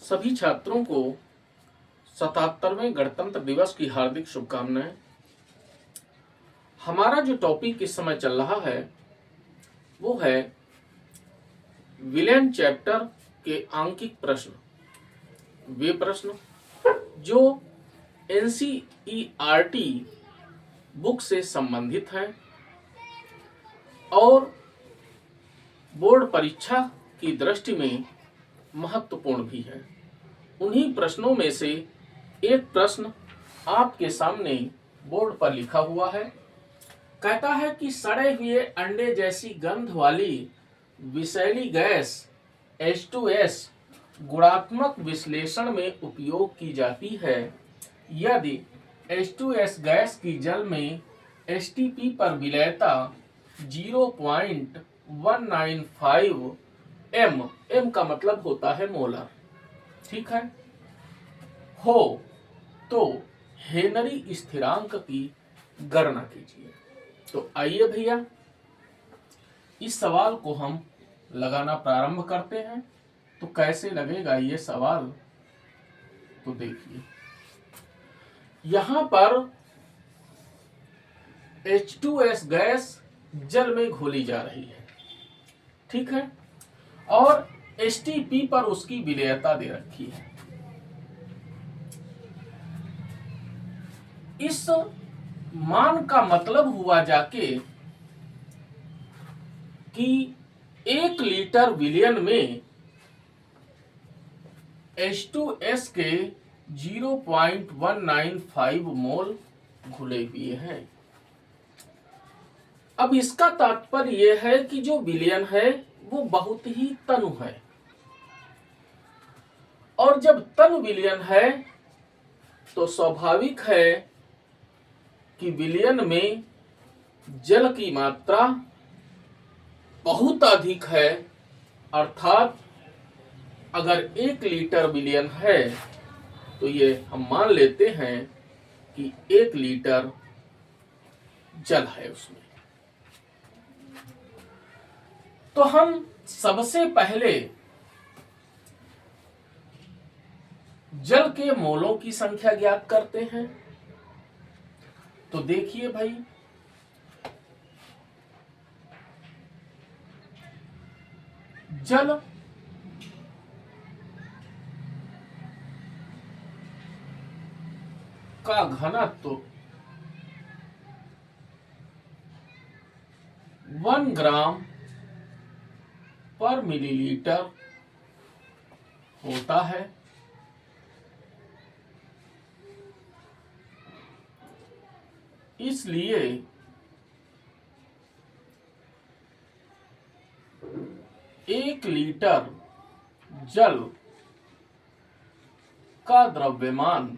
सभी छात्रों को 77वें गणतंत्र दिवस की हार्दिक शुभकामनाएं। हमारा जो टॉपिक इस समय चल रहा है वो है विलेन चैप्टर के आंकिक प्रश्न। वे प्रश्न जो एनसीईआरटी बुक से संबंधित हैं और बोर्ड परीक्षा की दृष्टि में महत्वपूर्ण भी है। उन्हीं प्रश्नों में से एक प्रश्न आपके सामने बोर्ड पर लिखा हुआ है। कहता है कि सड़े हुए अंडे जैसी गंध वाली विषैली गैस H2S गुणात्मक विश्लेषण में उपयोग की जाती है। यदि H2S गैस की जल में STP पर विलेयता 0.195 m का मतलब होता है मोलर, ठीक है, हो तो हेनरी स्थिरांक की गणना कीजिए। तो आइए भैया इस सवाल को हम लगाना प्रारंभ करते हैं। तो कैसे लगेगा ये सवाल, तो देखिए यहां पर H2S गैस जल में घोली जा रही है, ठीक है, और STP पर उसकी विलेयता दे रखी है। इस मान का मतलब हुआ जाके कि 1 लीटर विलयन में H2S के 0.195 मोल घुले हुए हैं। अब इसका तात्पर्य यह है कि जो विलयन है वो बहुत ही तनु है, और जब तनु विलयन है तो स्वाभाविक है कि विलयन में जल की मात्रा बहुत अधिक है। अर्थात अगर 1 लीटर विलयन है तो ये हम मान लेते हैं कि 1 लीटर जल है उसमें। तो हम सबसे पहले जल के मोलों की संख्या ज्ञात करते हैं। तो देखिए भाई, जल का घनत्व 1 ग्राम पर मिलीलीटर होता है। इसलिए 1 लीटर जल का द्रव्यमान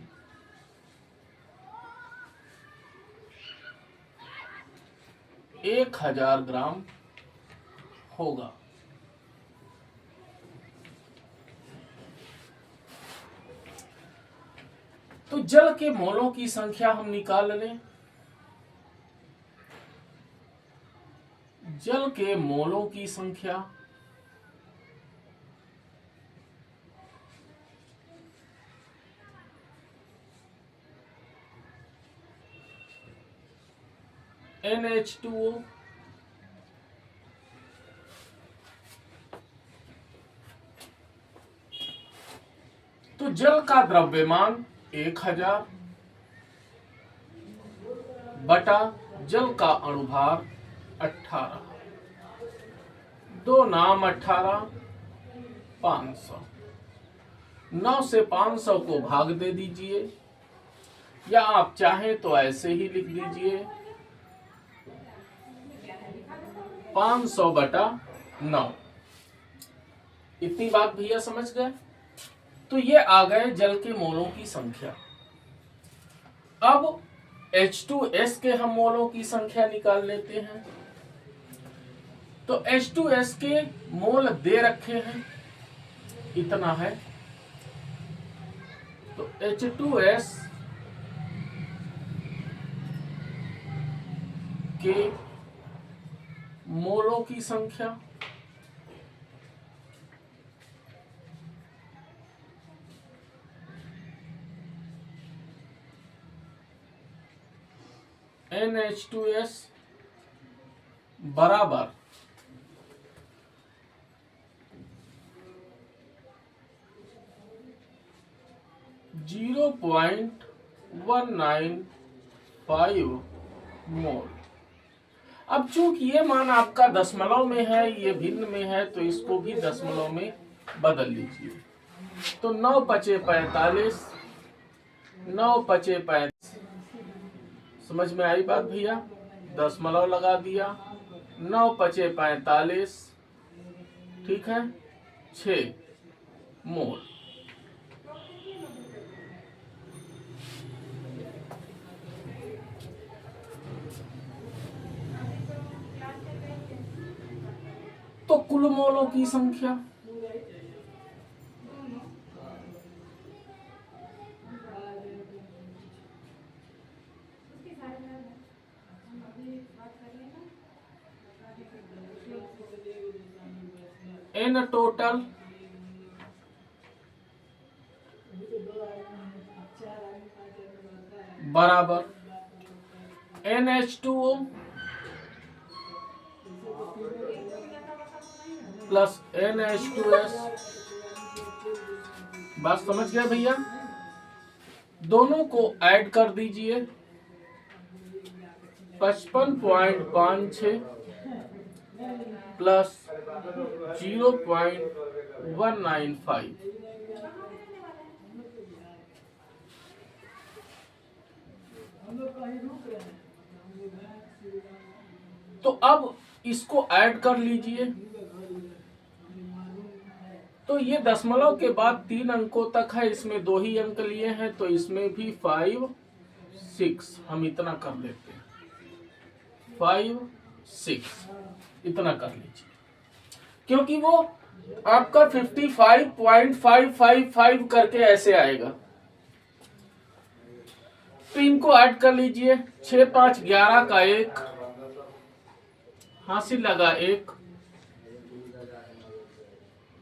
1000 ग्राम होगा। तो जल के मोलों की संख्या हम निकाल लें। जल के मोलों की संख्या NH2O तो जल का द्रव्यमान 1000 बटा जल का अणुभार 18, 2 नाम 18, 500। 9 से 500 को भाग दे दीजिए, या आप चाहें तो ऐसे ही लिख दीजिए 500 बटा 9। इतनी बात भैया समझ गए। तो ये आ गए जल के मोलों की संख्या। अब H2S के हम मोलों की संख्या निकाल लेते हैं। तो H2S के मोल दे रखे हैं, इतना है। तो H2S के मोलों की संख्या NH2S बराबर 0.195 मोल। अब चूंकि ये मान आपका दशमलव में है, ये भिन्न में है, तो इसको भी दशमलव में बदल लीजिए। तो 9 पचे 45, 9 पचे 35। समझ में आई बात भैया? दशमलव लगा दिया, 9 पचे 45, ठीक है, 6 मोल। तो कुल मोलों की संख्या N टोटल बराबर NH2O प्लस NH2S। बात समझ गए भैया? दोनों को ऐड कर दीजिए, 55.56 प्लस 0.195। तो अब इसको ऐड कर लीजिए। तो ये दशमलव के बाद 3 अंकों तक है, इसमें 2 ही अंक लिए हैं, तो इसमें भी 5 6 हम इतना कर लेते हैं, 5 6 इतना कर लीजिए, क्योंकि वो आपका 55.555 करके ऐसे आएगा। तो इनको ऐड कर लीजिए, 6 5 11 का 1, हासिल लगा 1,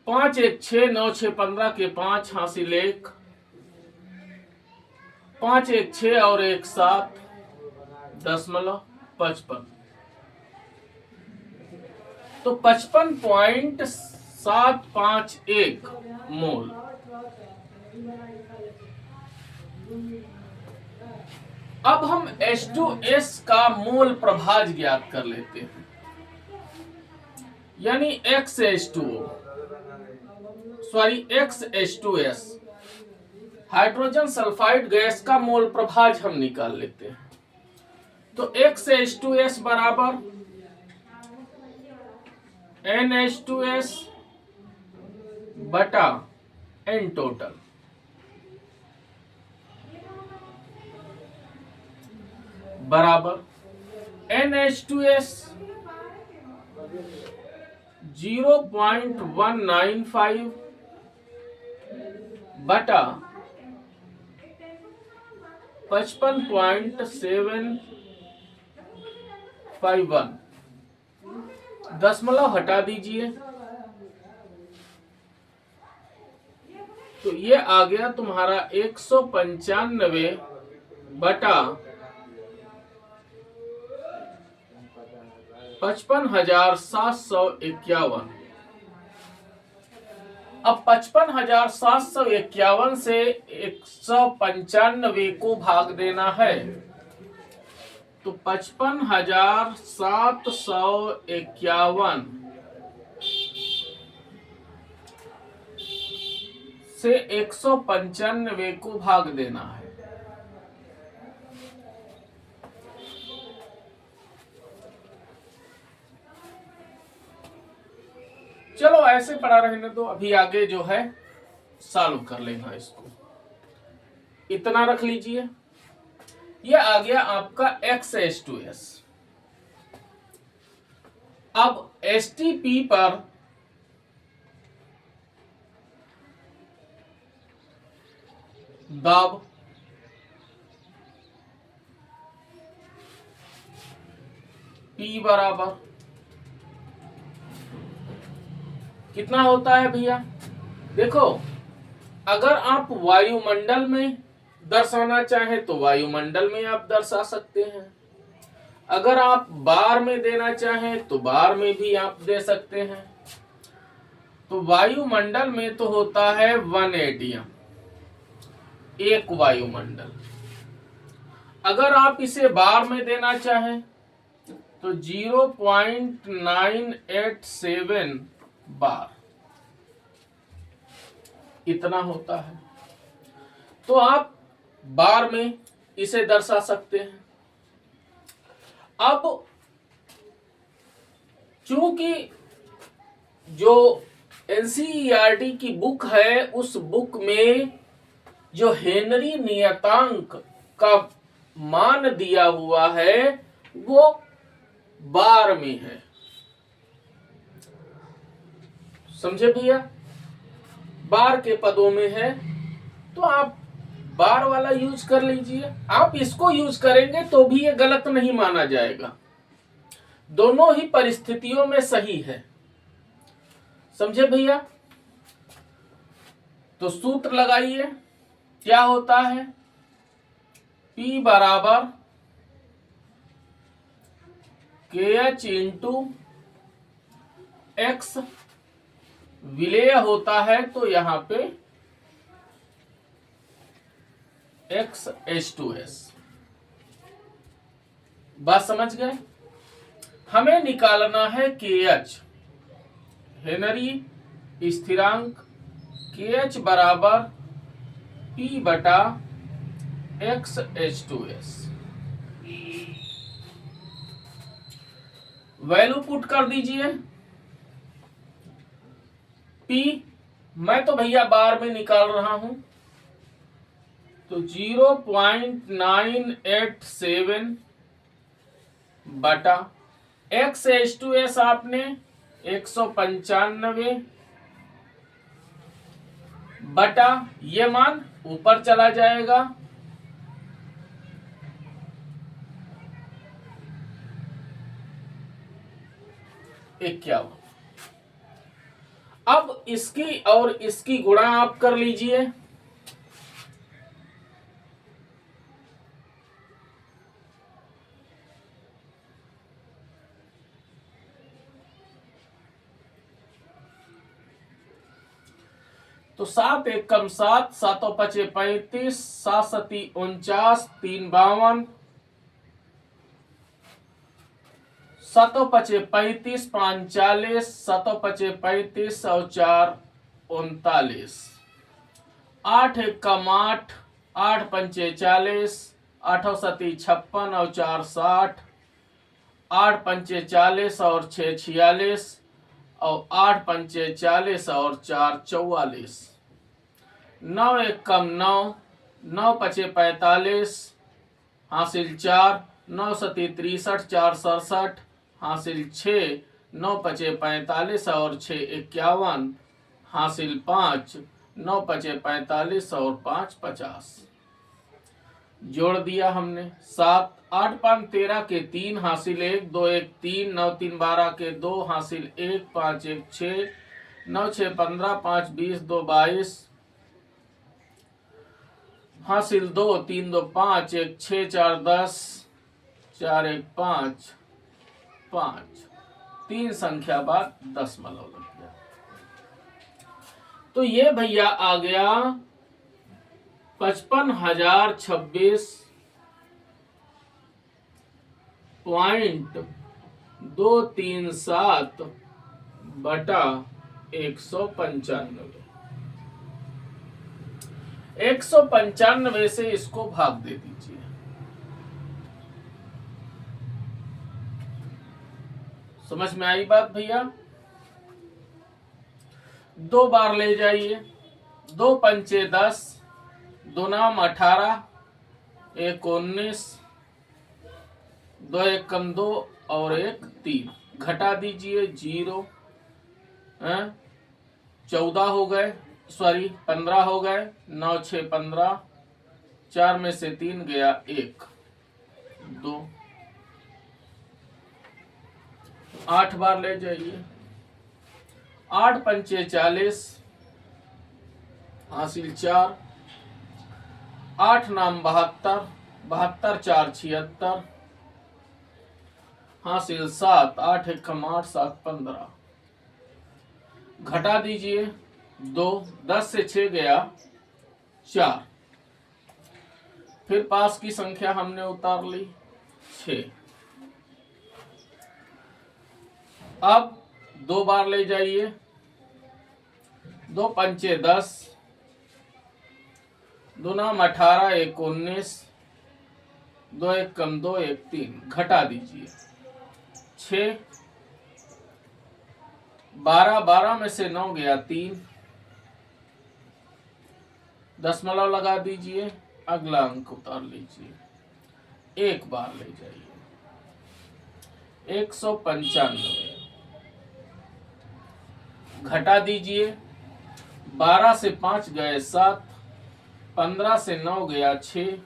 5 1 6 9 6 15 के 5, हासिल 1, 5 1 6 और 1 7, 55। तो 55.751 मोल। अब हम H2S का मोल प्रभाज ज्ञात कर लेते हैं, यानी XH2S हाइड्रोजन सल्फाइड गैस का मोल प्रभाज हम निकाल लेते हैं। तो XH2S बराबर NH2S बटा N टोटल बराबर NH2S 0.195 बटा 55.751। दशमलव हटा दीजिए, तो ये आ गया तुम्हारा 195 बटा 55,751। अब 55,751 से 195 को भाग देना है, तो 55,751 से 195 को भाग देना है। चलो ऐसे पड़ा रहने दो, अभी आगे जो है सॉल्व कर लेना इसको। इतना रख लीजिए, ये आ गया आपका XH2S। अब STP पर दाब P बराबर कितना होता है भैया? देखो, अगर आप वायुमंडल में दर्शाना चाहें तो वायुमंडल में आप दर्शा सकते हैं, अगर आप बार में देना चाहें तो बार में भी आप दे सकते हैं। तो वायुमंडल में तो होता है 1 एटीएम, एक वायुमंडल। अगर आप इसे बार में देना चाहें तो 0.987 बार इतना होता है। तो आप बार में इसे दर्शा सकते हैं। अब चूंकि जो एनसीईआरटी की बुक है, उस बुक में जो हेनरी नियतांक का मान दिया हुआ है वो बार में है। समझे भैया? बार के पदों में है, तो आप बार वाला यूज कर लीजिए। आप इसको यूज करेंगे तो भी ये गलत नहीं माना जाएगा, दोनों ही परिस्थितियों में सही है। समझे भैया? तो सूत्र लगाइए, क्या होता है? P बराबर KH इंटू एक्स, विलेय होता है तो यहां पे XH2S। बात समझ गए? हमें निकालना है KH, हेनरी स्थिरांक। KH बराबर P बटा XH2S। वैल्यू पुट कर दीजिए। P मैं तो भैया बार में निकाल रहा हूं, तो 0.987 बटा XH2S आपने 195 बटा ये मान ऊपर चला जाएगा 51। अब इसकी और इसकी गुणा आप कर लीजिए। तो 7 एकम 7, 7 पचे 35, 7 सती 49, 3 52, 7 पचे 35, 5 40, 7 पचे 35 और 4 39, 8 एकम 8, 8 पंचे 40, 8 सती 56 और 4 60, 8 पंचे 40 और 6 46 और 8 पंचे 40 और 4 44, 9 एकम 9, 9 पचे 45, हासिल 4, 9 सती 63, 4 67, हासिल 6, 9 पचे 45 और 6 51, हासिल 5, 9 पचे 45 और 5 50। जोड़ दिया हमने 7, 8 5 13 के 3, हासिल 1, 2 1 3, 9 3 12 के 2, हासिल 1, 5 1 6, 9 6 15, 5 20, 2 22, हासिल 2, 3 2 5, 1 6, 4 10, 4 1 5 5, 3 संख्या बाद दशमलव लग गया। तो ये भैया आ गया 55,026.237 बटा 195। 195 से इसको भाग दे दीजिए। समझ में आई बात भैया? 2 बार ले जाइए, 2 पंचे 10, 2 नाम 18, 1 19, 2 एकम 2 और 1 3, घटा दीजिए 0, 14 हो गए, सॉरी 15 हो गए, 9 6 15, 4 में से 3 गया 1 2, 8 बार ले जाइए, 8 पंचे 40, हासिल 4, 8 नाम 72, 72 4 76, हासिल 7, 8 एकम 8, 7 15। घटा दीजिए 2, 10 से 6 गया 4। फिर पास की संख्या हमने उतार ली 6। अब 2 बार ले जाइए, 2 पंचे 10, 2 नाम 18, 1 19, 2 एक कम 2, 1 3। घटा दीजिए 6, 12, 12 में से 9 गया 3। दशमलव लगा दीजिए, अगला अंक उतार लीजिए, 1 बार ले जाइए 195। घटा दीजिए 12 से 5 गए 7, 15 से 9 गया 6,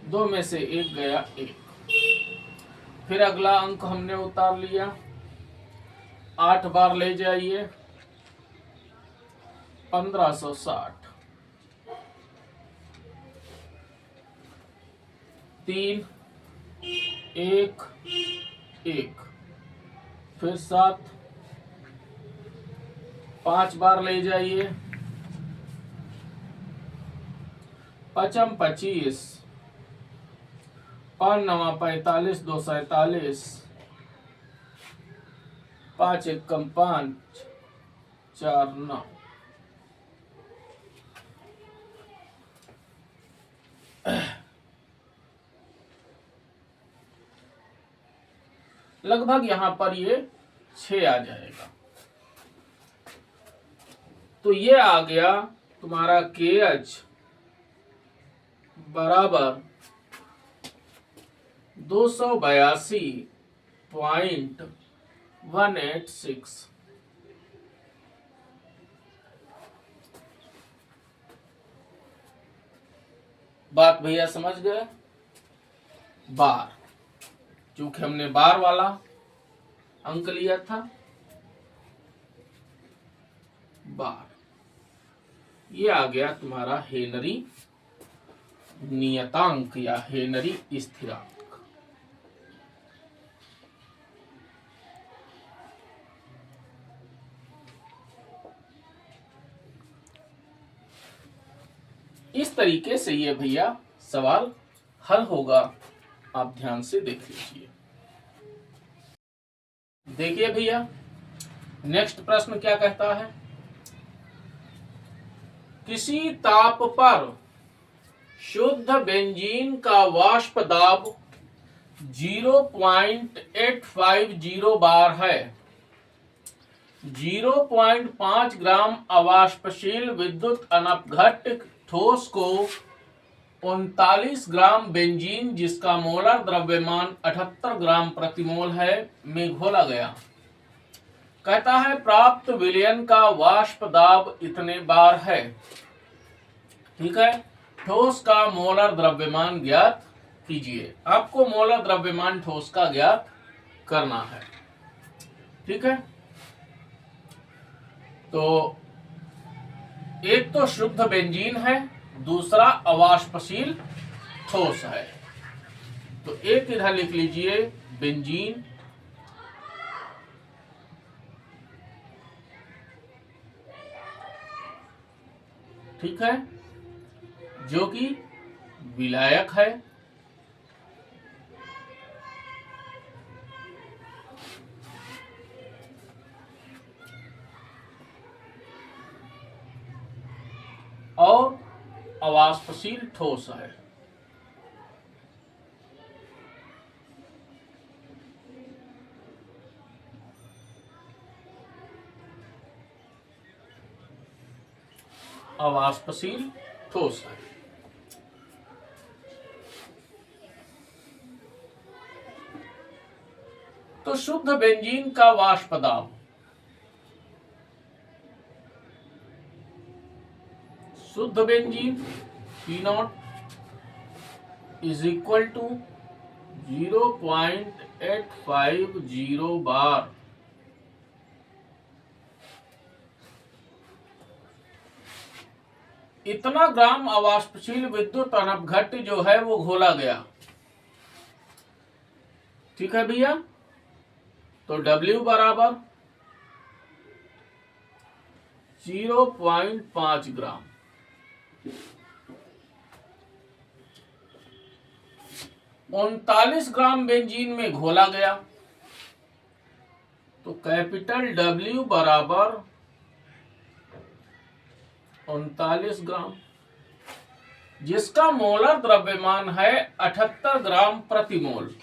2 में से 1 गया 1। फिर अगला अंक हमने उतार लिया, 8 बार ले जाइए 1560। 3 1 1। फिर 7, 5 बार ले जाइए, 5 25, 5 9 45, 2 47, 5 1 5, 4 9। लगभग यहां पर ये 6 आ जाएगा। तो ये आ गया तुम्हारा KH बराबर 282.186। बात भैया समझ गए? बार, क्योंकि हमने बार वाला अंक लिया था। बार, ये आ गया तुम्हारा हेनरी नियतांक या हेनरी स्थिरांक। इस तरीके से ये भैया सवाल हल होगा, आप ध्यान से देख लीजिए। देखिए भैया नेक्स्ट प्रश्न क्या कहता है, किसी ताप पर शुद्ध बेंजीन का वाष्प दाब 0.850 बार है। 0.5 ग्राम अवाष्पशील विद्युत अनपघट्य ठोस को 39 ग्राम बेंजीन, जिसका मोलर द्रव्यमान 78 ग्राम प्रति मोल है, में घोला गया। कहता है प्राप्त विलयन का वाष्प दाब इतने बार है। ठीक है, ठोस का मोलर द्रव्यमान ज्ञात कीजिए। आपको मोलर द्रव्यमान ठोस का ज्ञात करना है। ठीक है, तो एक तो शुद्ध बेंजीन है, दूसरा अवाष्पशील ठोस है। तो एक इधर लिख लीजिए बेंजीन, ठीक है, जो कि विलायक है। और अवाष्पशील ठोस है। अवाष्पशील ठोस है। तो शुद्ध बेंजीन का वाष्प दाब, शुद्ध benzene P0 is equal to 0.850 bar. इतना ग्राम अवाष्पशील विद्युत अनपघट्य जो है वो घोला गया। ठीक है भैया। तो W बराबर 0.5 ग्राम। उनतालीस ग्राम बेंजीन में घोला गया। तो कैपिटल W बराबर 39 ग्राम, जिसका मोलर द्रव्यमान है 78 ग्राम प्रति मोल।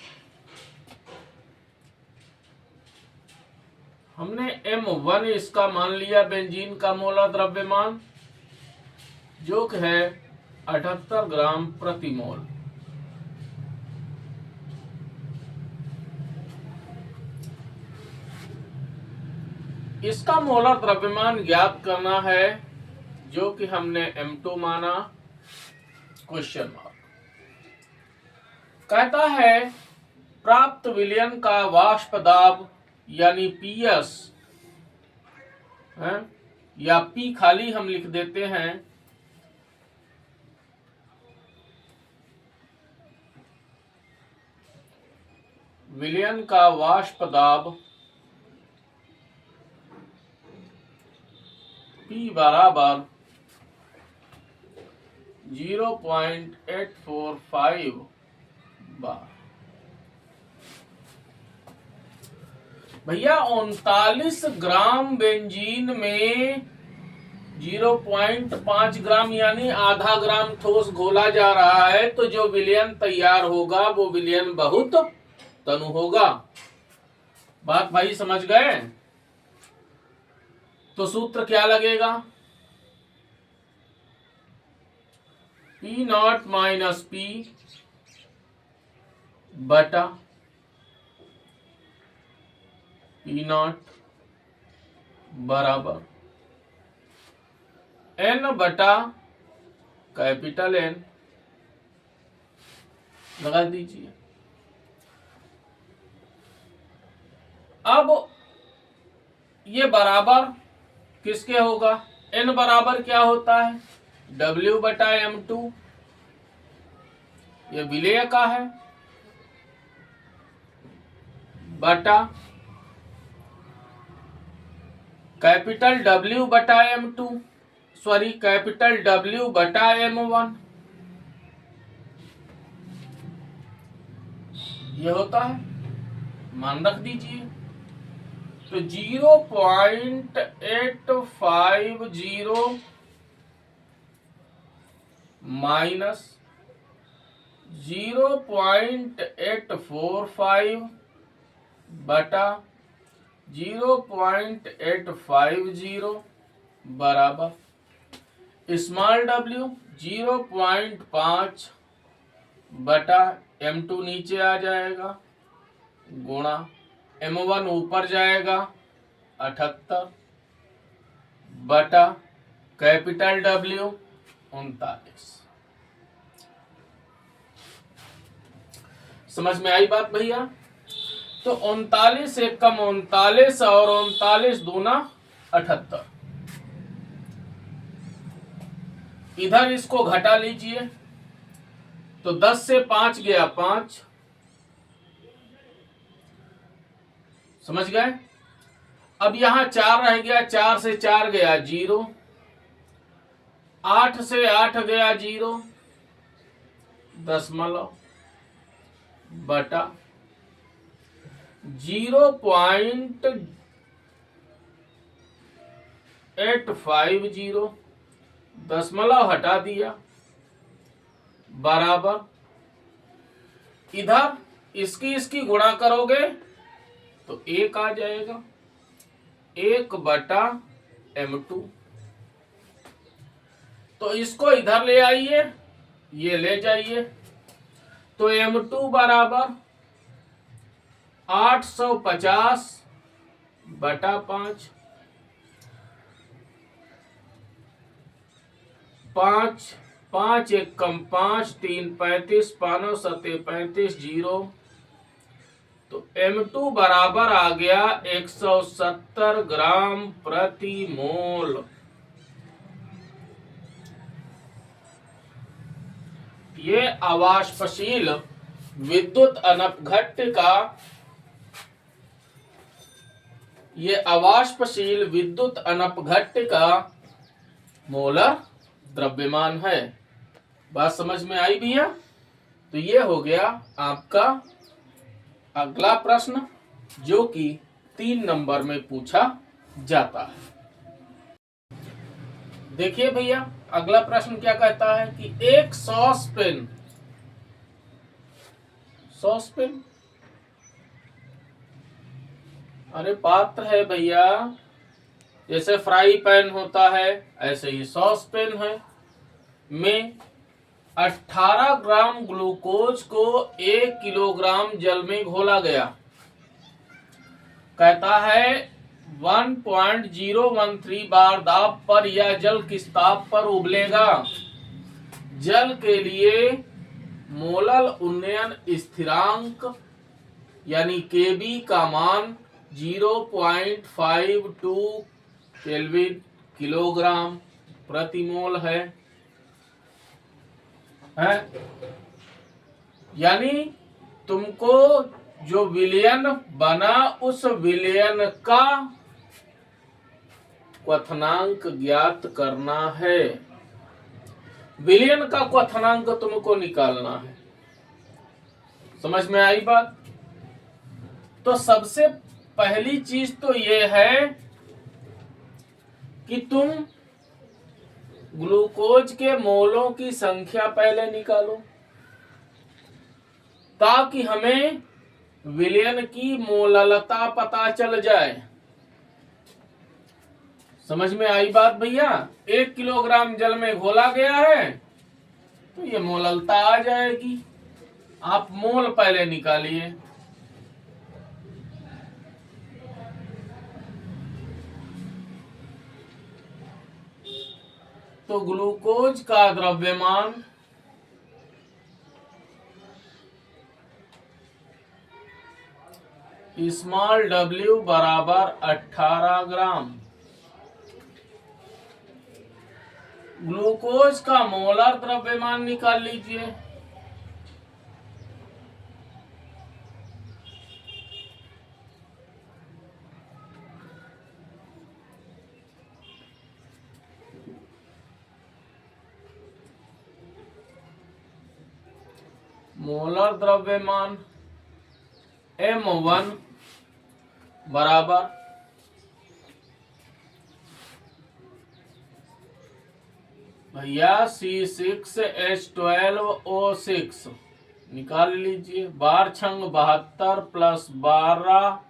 हमने M1 इसका मान लिया बेंजीन का मोलर द्रव्यमान, जो कि है 78 ग्राम प्रति मोल। इसका मोलर द्रव्यमान ज्ञात करना है, जो कि हमने M2 माना। क्वेश्चन मार्क कहता है प्राप्त विलयन का वाष्प दाब यानी PS है, या P खाली हम लिख देते हैं, विलयन का वाष्प दाब P बराबर 0.845 बार। भैया 39 ग्राम बेंजीन में 0.5 ग्राम यानी आधा ग्राम ठोस घोला जा रहा है, तो जो विलयन तैयार होगा वो विलयन बहुत तनु होगा। बात भाई समझ गए? तो सूत्र क्या लगेगा? P0 माइनस P बटा P0 बराबर N बटा कैपिटल N। लगा दीजिए। अब ये बराबर किसके होगा? N बराबर क्या होता है? W बटा M2। ये विलेय का है, बटा कैपिटल W बटा M2, सॉरी कैपिटल W बटा M1। ये होता है, मान रख दीजिए। तो 0.850 माइनस 0.845 बटा 0.850 बराबर स्मॉल w 0.5 बटा M2 नीचे आ जाएगा, गुणा M1 ऊपर जाएगा 78 बटा कैपिटल W 39। समझ में आई बात भैया? तो 39 एक कम 39 और 39 दूना 78। इधर इसको घटा लीजिए, तो 10 से 5 गया 5। समझ गए? अब यहां 4 रह गया, 4 से 4 गया 0, 8 से 8 गया 0 दशमलव बटा 0.850 दशमलव हटा दिया बराबर, इधर इसकी गुणा करोगे तो 1 आ जाएगा, 1 बटा M2। तो इसको इधर ले आइए, ये ले जाइए, तो M2 बराबर 850 बटा 5, 5 5 एक कम 5 3 35 5 7 35 0। तो M2 बराबर आ गया 170 ग्राम प्रति मोल। ये अवाष्पशील विद्युत अनपघट्य का, ये अवाष्पशील विद्युत अनपघट्य का मोलर द्रव्यमान है। बात समझ में आई भैया? तो ये हो गया आपका अगला प्रश्न, जो कि 3 नंबर में पूछा जाता है। देखिए भैया, अगला प्रश्न क्या कहता है कि एक सॉसपेन, सॉसपेन अरे पात्र है भैया, जैसे फ्राई पैन होता है ऐसे ही सॉसपेन है, में 18 ग्राम ग्लूकोज को 1 किलोग्राम जल में घोला गया। कहता है 1.013 बार दाब पर यह जल किस ताप पर उबलेगा? जल के लिए मोलल उन्नयन स्थिरांक यानी केबी का मान 0.52 केल्विन किलोग्राम प्रति मोल है। यानी तुमको जो विलयन बना उस विलयन का क्वथनांक ज्ञात करना है। विलयन का क्वथनांक तुमको निकालना है। समझ में आई बात? तो सबसे पहली चीज तो ये है कि तुम ग्लूकोज के मोलों की संख्या पहले निकालो, ताकि हमें विलयन की मोललता पता चल जाए। समझ में आई बात भैया? 1 किलोग्राम जल में घोला गया है तो ये मोललता आ जाएगी। आप मोल पहले निकालिए। तो ग्लूकोज का द्रव्यमान स्मॉल w बराबर 18 ग्राम। ग्लूकोज का मोलर द्रव्यमान निकाल लीजिए। मोलर द्रव्यमान M1 बराबर भैया C6H12O6 निकाल लीजिए। बार छंग 72 प्लस 12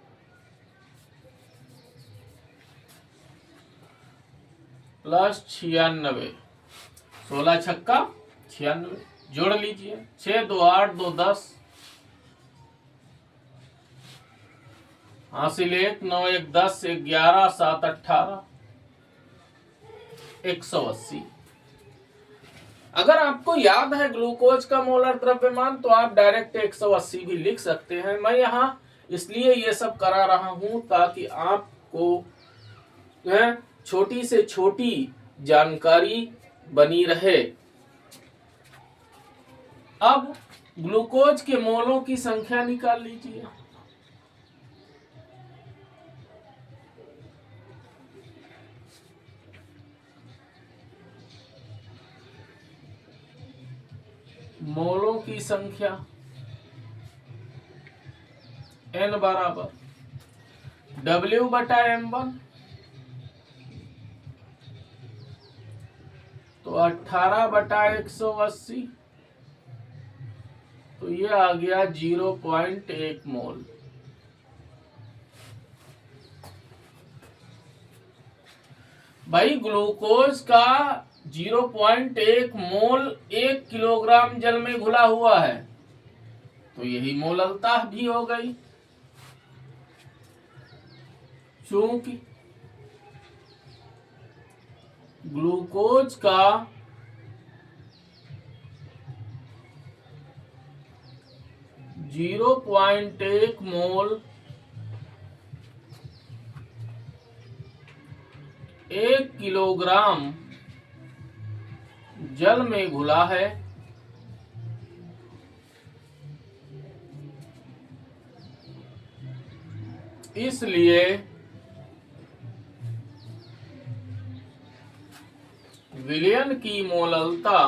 प्लस 96, 16 छक्का 96, जोड़ लीजिए। 6 2 8 2 10, हासिल 1 9 1 10 11 7 18 180। अगर आपको याद है ग्लूकोज का मोलर द्रव्यमान तो आप डायरेक्ट 180 भी लिख सकते हैं। मैं यहाँ इसलिए ये सब करा रहा हूं ताकि आपको छोटी से छोटी जानकारी बनी रहे। अब ग्लूकोज के मोलों की संख्या निकाल लीजिए। मोलों की संख्या N बराबर W बटा M1, तो 18 बटा 180, तो ये आ गया 0.1 मोल। भाई ग्लूकोज का 0.1 मोल 1 किलोग्राम जल में घुला हुआ है, तो यही मोललता भी हो गई। चूंकि ग्लूकोज का 0.1 मोल 1 किलोग्राम जल में घुला है, इसलिए विलयन की मोललता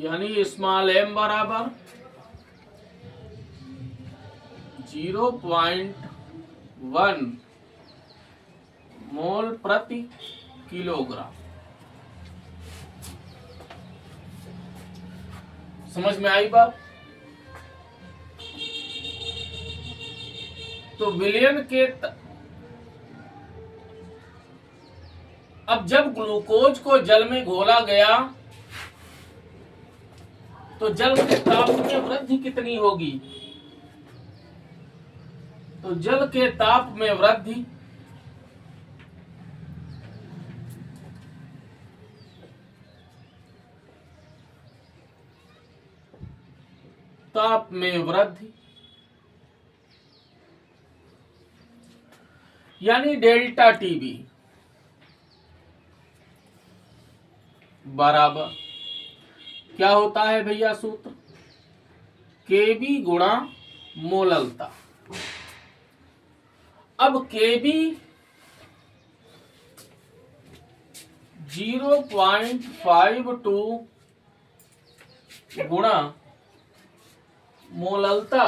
यानी स्मॉल m बराबर 0.1 मोल प्रति किलोग्राम। समझ में आई बात? तो विलयन के अब जब ग्लूकोज को जल में घोला गया तो जल के ताप में वृद्धि कितनी होगी? तो जल के ताप में वृद्धि यानी डेल्टा टीबी बराबर क्या होता है भैया? सूत्र केबी गुणा मोललता। अब केबी 0.52 गुणा मोललता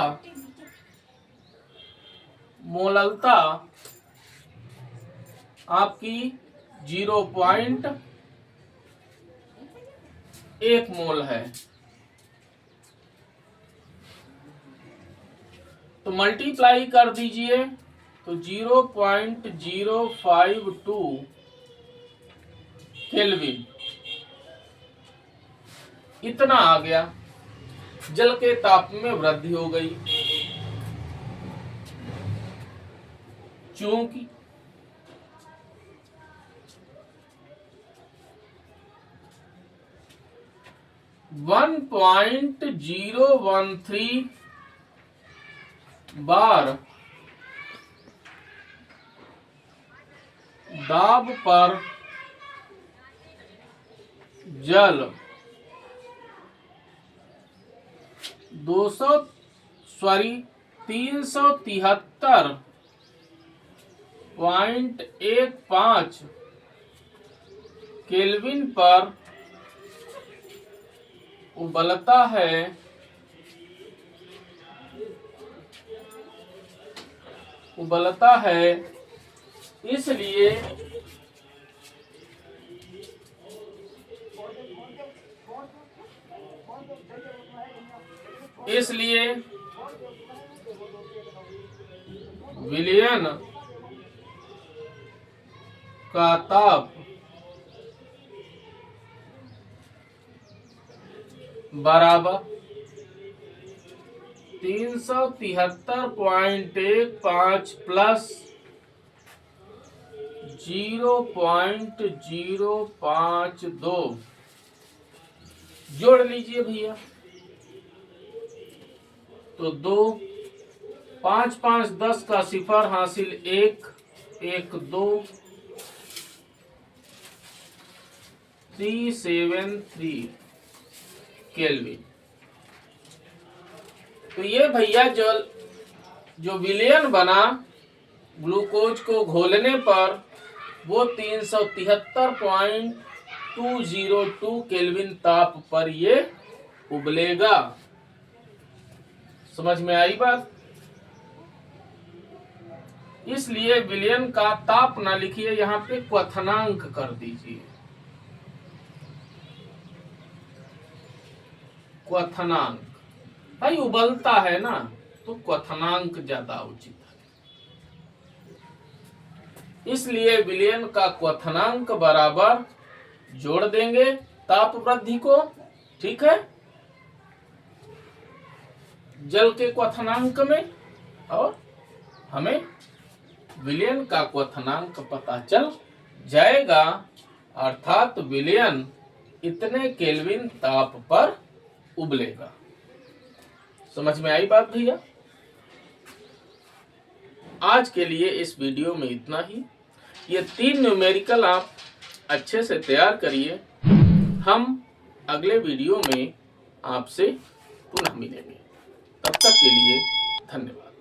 आपकी 0.1 मोल है। तो मल्टीप्लाई कर दीजिए तो 0.052 केल्विन इतना आ गया। जल के ताप में वृद्धि हो गई चूंकि 1.013 बार दाब पर जल 373.15 केल्विन पर उबलता है। इसलिए विलयन का ताप बराबर 373.15 प्लस 0.052 जोड़ लीजिए भैया। तो 2 5 5 10 का सिफर हासिल 1 1 2 373 केल्विन। तो ये भैया जो विलयन बना ग्लूकोज को घोलने पर वो 373.202 केल्विन ताप पर ये उबलेगा। समझ में आई बात? इसलिए विलयन का ताप ना लिखिए, यहाँ पे क्वथनांक कर दीजिए। क्वथनांक भाई उबलता है ना, तो क्वथनांक ज्यादा उचित है। इसलिए विलयन का क्वथनांक बराबर जोड़ देंगे ताप वृद्धि को, ठीक है, जल के क्वथनांक में, और हमें विलयन का क्वथनांक पता चल जाएगा। अर्थात विलयन इतने केल्विन ताप पर उबलेगा। समझ में आई बात भैया? आज के लिए इस वीडियो में इतना ही। ये 3 न्यूमेरिकल आप अच्छे से तैयार करिए। हम अगले वीडियो में आपसे पुनः मिलेंगे। तब तक के लिए धन्यवाद।